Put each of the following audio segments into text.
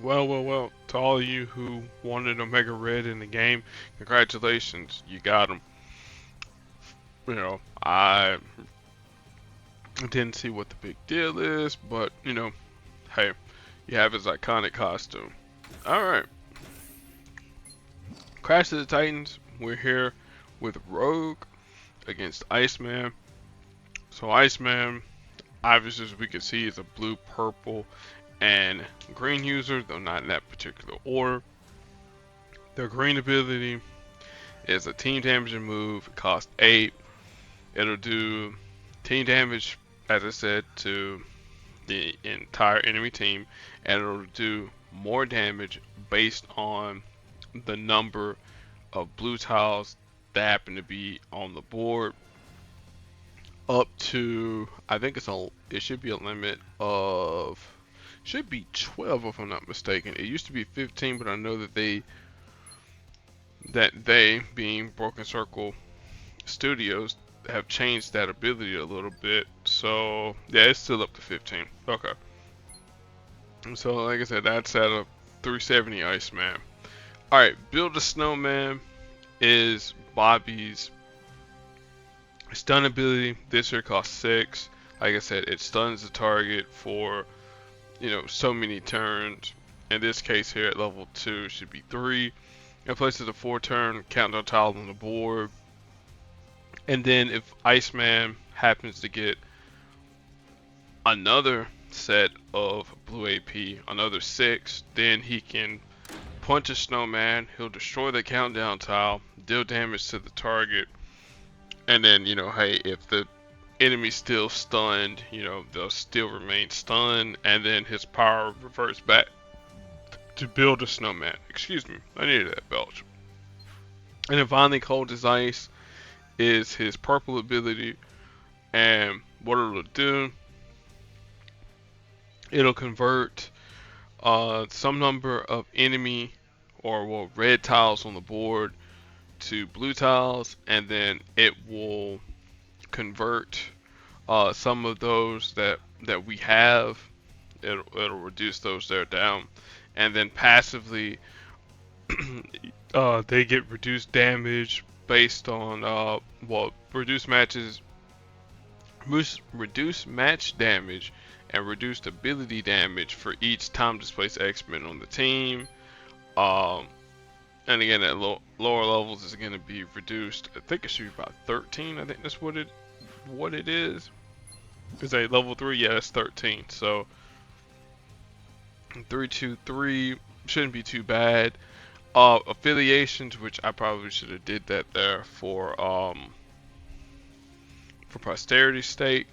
Well, to all of you who wanted Omega Red in the game, congratulations, you got him. I didn't see what the big deal is, but, hey, you have his iconic costume. Alright, Crash of the Titans, we're here with Rogue against Iceman. So, Iceman, obviously, as we can see, is a blue, purple, and green user, though not in that particular order. Their green ability is a team damaging move. It costs 8. It'll do team damage, as I said, to the entire enemy team, and it'll do more damage based on the number of blue tiles that happen to be on the board. Up to, I think it should be a limit of, should be 12 if I'm not mistaken. It used to be 15, but I know that they being Broken Circle Studios have changed that ability a little bit. So yeah, it's still up to 15. Okay. So like I said, that's at a 370 Iceman. Alright, Build a Snowman is Bobby's stun ability. This here costs 6. Like I said, it stuns the target for, so many turns. In this case here at level 2 should be 3. It places a 4-turn countdown tile on the board. And then if Iceman happens to get another set of blue AP, another 6, then he can punch a snowman. He'll destroy the countdown tile, deal damage to the target, and then, hey, if the enemy's still stunned, they'll still remain stunned, and then his power reverts back to build a snowman. Excuse me, I needed that belch. And then finally, Cold as Ice is his purple ability, and what it'll do, it'll convert some number of enemy or red tiles on the board to blue tiles, and then it will convert some of those that we have. It'll reduce those there down, and then passively they get reduced damage based on reduced match damage and reduced ability damage for each time displaced X-Men on the team. And again, at lower levels, is going to be reduced. I think it should be about 13. I think that's what it is. Is a level 3? Yeah, that's 13. So 323 shouldn't be too bad. Affiliations, which I probably should have did that there for posterity's sake.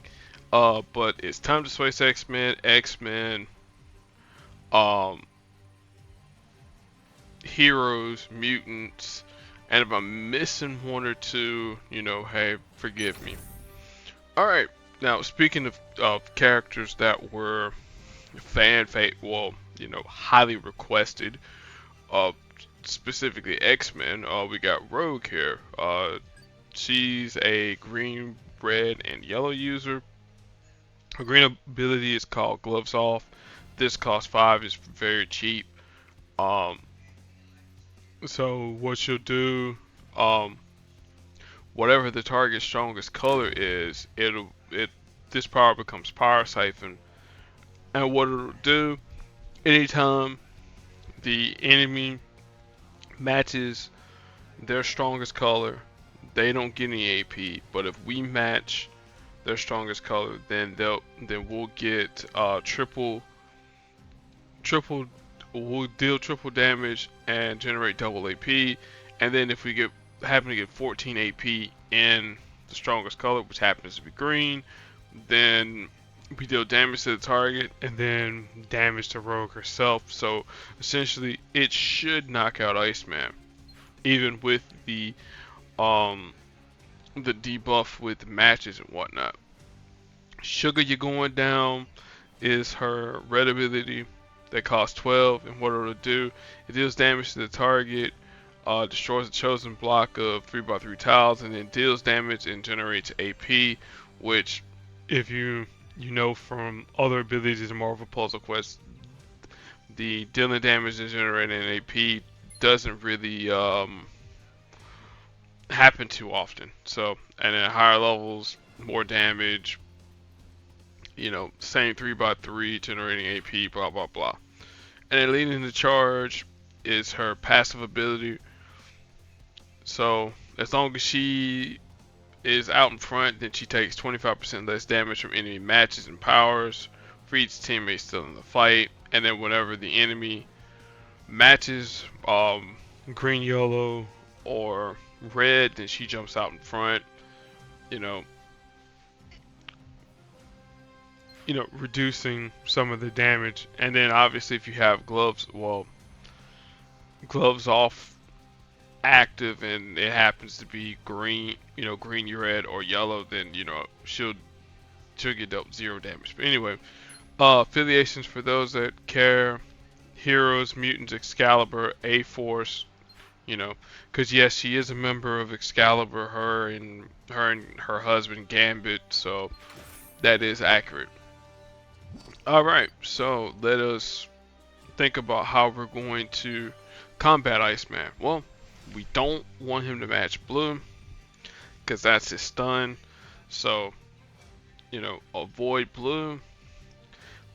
But it's time to displace X-Men, heroes, mutants, and if I'm missing one or two, hey, forgive me. Alright, now speaking of characters that were highly requested, specifically X-Men, we got Rogue here. She's a green, red, and yellow user. Her green ability is called Gloves Off. This costs 5, is very cheap. So what she'll do, whatever the target's strongest color is, this power becomes Power Siphon. And what it'll do, anytime the enemy matches their strongest color, they don't get any AP. But if we match their strongest color, then we'll get we'll deal triple damage and generate double AP. And then if we happen to get 14 AP in the strongest color, which happens to be green, then we deal damage to the target and then damage to Rogue herself. So essentially, it should knock out Iceman, even with the debuff with matches and whatnot. Sugar You Going Down is her red ability that costs 12, and what it'll do, it deals damage to the target, destroys a chosen block of 3x3 tiles, and then deals damage and generates AP, which, if you know from other abilities in Marvel Puzzle Quest, the dealing damage and generating AP doesn't really happen too often. So, and at higher levels, more damage, same 3x3 generating AP, blah blah blah. And then leading the charge is her passive ability. So as long as she is out in front, then she takes 25% less damage from enemy matches and powers for each teammate still in the fight. And then whenever the enemy matches green, yellow, or red, then she jumps out in front. You know, reducing some of the damage. And then obviously if you have gloves, well, gloves off active and it happens to be green, green, red, or yellow, then she'll get dealt 0 damage. But anyway, affiliations for those that care: Heroes, Mutants, Excalibur, A Force. Because yes, she is a member of Excalibur. Her husband Gambit. So that is accurate. All right, so let us think about how we're going to combat Iceman. Well, we don't want him to match blue because that's his stun. So, avoid blue.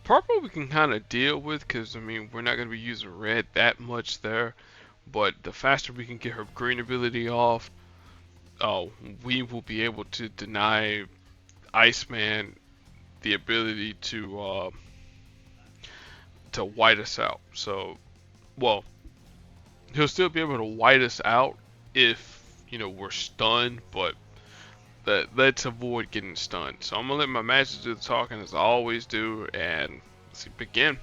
Purple we can kind of deal with because, we're not going to be using red that much there. But the faster we can get her green ability off, we will be able to deny Iceman the ability to white us out. So, well, he'll still be able to white us out if we're stunned, but let's avoid getting stunned. So I'm gonna let my masters do the talking as I always do, and let's begin.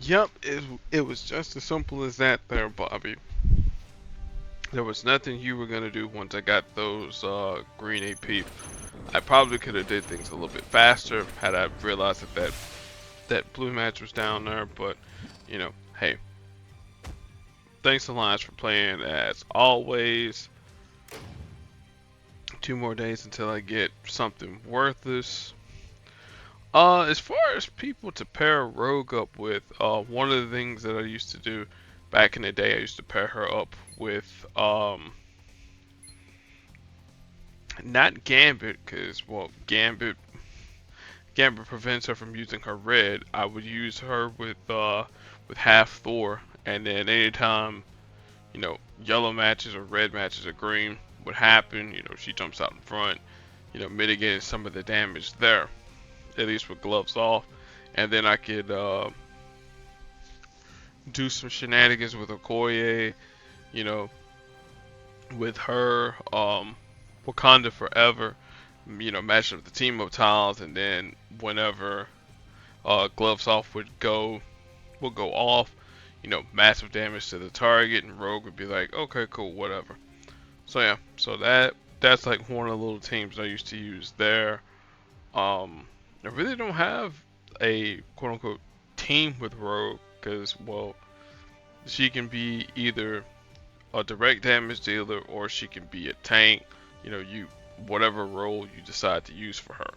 Yep, it was just as simple as that there, Bobby. There was nothing you were gonna do once I got those green AP. I probably could have did things a little bit faster had I realized that blue match was down there, but hey. Thanks Alliance for playing as always. 2 more days until I get something worthless. As far as people to pair Rogue up with, one of the things that I used to do back in the day, I used to pair her up with, not Gambit, because, well, Gambit prevents her from using her red. I would use her with half Thor, and then anytime, yellow matches or red matches or green would happen, she jumps out in front, mitigating some of the damage there, at least with gloves off. And then I could do some shenanigans with Okoye, you know, with her, Wakanda Forever, matching up the team up tiles, and then whenever Gloves Off would go off, massive damage to the target, and Rogue would be like, okay, cool, whatever. So yeah, so that's like one of the little teams I used to use there. I really don't have a quote unquote team with Rogue because, well, she can be either a direct damage dealer or she can be a tank. You whatever role you decide to use for her.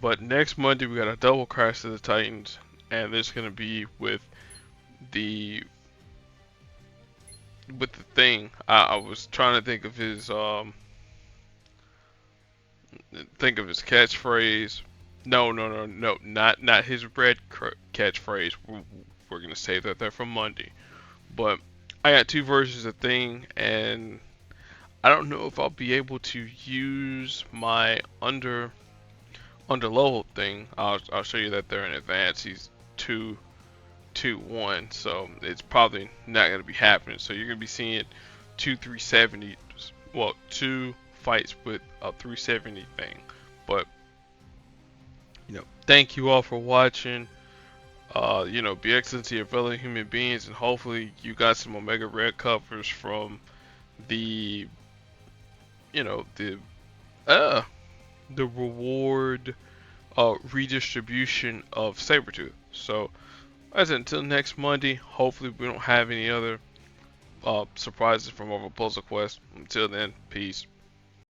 But next Monday we got a double crash to the Titans, and this is gonna be the with the thing. I was trying to think of his catchphrase. No, no, no, no, not his red catchphrase. We're gonna save that for Monday. But I got two versions of thing, and I don't know if I'll be able to use my under level thing. I'll show you that there in advance. He's 2-1, so it's probably not gonna be happening. So you're gonna be seeing 370. Well, two fights with a 370 thing. But thank you all for watching. Be excellent to your fellow human beings, and hopefully you got some Omega Red covers from the, you know, uh, the reward redistribution of Sabretooth. So, as until next Monday, hopefully we don't have any other surprises from our Puzzle Quest. Until then, peace.